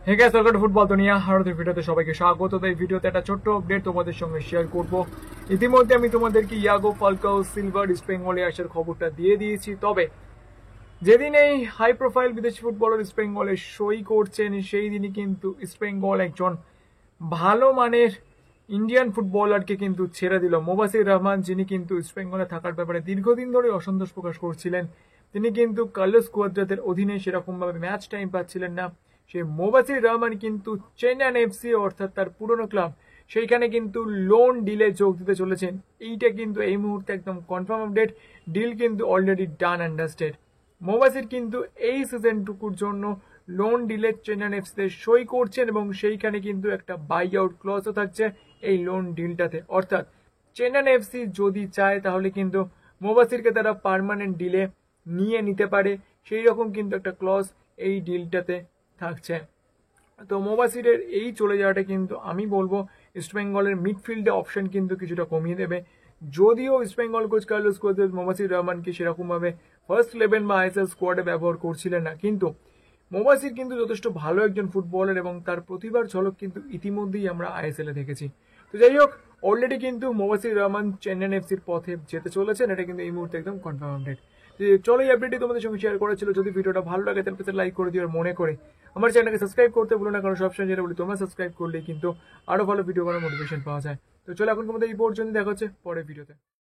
Hey guys, welcome to football দুনিয়া। ভারতের ভিডিওতে সবাইকে স্বাগত। এই ভিডিওতে একটা ছোট্ট আপডেট তোমাদের সঙ্গে শেয়ার করব। ইতিমধ্যে আমি তোমাদেরকে ইয়াগো ফালকাও সিলভার ইস্ট বেঙ্গলে আসার খবরটা দিয়ে দিয়েছি। তবে যেদিন এই হাই প্রোফাইল বিদেশি ফুটবলার ইস্ট বেঙ্গলে সই করছেন, সেই দিনই কিন্তু ইস্ট বেঙ্গল একজন ভালো মানের ইন্ডিয়ান ফুটবলারকে কিন্তু ছেড়ে দিল। মোবাসির রহমান, যিনি কিন্তু ইস্ট বেঙ্গলে থাকার ব্যাপারে দীর্ঘদিন ধরে অসন্তোষ প্রকাশ করছিলেন, তিনি কিন্তু কার্লোস কুয়াদ্রাতের অধীনে সেরকমভাবে ম্যাচ টাইম পাচ্ছিলেন না। সেই মোবাসির রহমান কিন্তু চেন্নাইন এফসি, অর্থাৎ তার পুরনো ক্লাব, সেইখানে কিন্তু লোন ডিলে যোগ দিতে চলেছেন। এইটা কিন্তু এই মুহূর্তে একদম কনফার্ম আপডেট। ডিল কিন্তু already done and dusted. Mobassir কিন্তু এই সিজনটুকুর জন্য লোন ডিলে চেন্নাইন এফসিতে সই করছেন এবং সেইখানে কিন্তু একটা বাই আউট ক্লজও থাকছে এই লোন ডিলটাতে। অর্থাৎ চেন্নাইন এফসি যদি চায় তাহলে কিন্তু মোবাসিরকে তারা পার্মানেন্ট ডিলে নিয়ে নিতে পারে, সেই রকম কিন্তু একটা ক্লজ এই ডিলটাতে থাকছে। তো মোবাসিরের এই চলে যাওয়াটা কিন্তু আমি বলবো ইস্টবেঙ্গলের মিডফিল্ডে অপশন কিন্তু কিছুটা কমিয়ে দেবে। যদিও East Bengal coach Carlos Cuadrat Mobassir রহমানকে সেরকমভাবে ফার্স্ট 11 বা আইএসএল স্কোয়াডে ব্যবহার করছিলেন না, কিন্তু মোবাসির কিন্তু যথেষ্ট ভালো একজন ফুটবলার এবং তার প্রতিভার ঝলক কিন্তু ইতিমধ্যেই আমরা আইএসএল এ দেখেছি। তো যাই হোক, অলরেডি কিন্তু মোবাসির রহমান চেন্নাইন এফসির পথে যেতে চলেছেন, এটা কিন্তু এই মুহূর্তে একদম কনফার্ম আপডেট। চলো, এই আপডেটটি তোমাদের সঙ্গে শেয়ার করা ছিল। যদি ভিডিওটা ভালো লাগে তাহলে লাইক করে দিও, আর মনে করে আমার চ্যানেলকে সাবস্ক্রাইব করতে ভুলো না, কারণ সবসময় যেটা বলি তোমরা সাবস্ক্রাইব করলেই কিন্তু আরো ভালো ভিডিও করার মোটিভেশন পাওয়া যায়। তো চলো, এখন তোমাদের এই পর্যন্ত দেখা হচ্ছে পরের ভিডিওতে।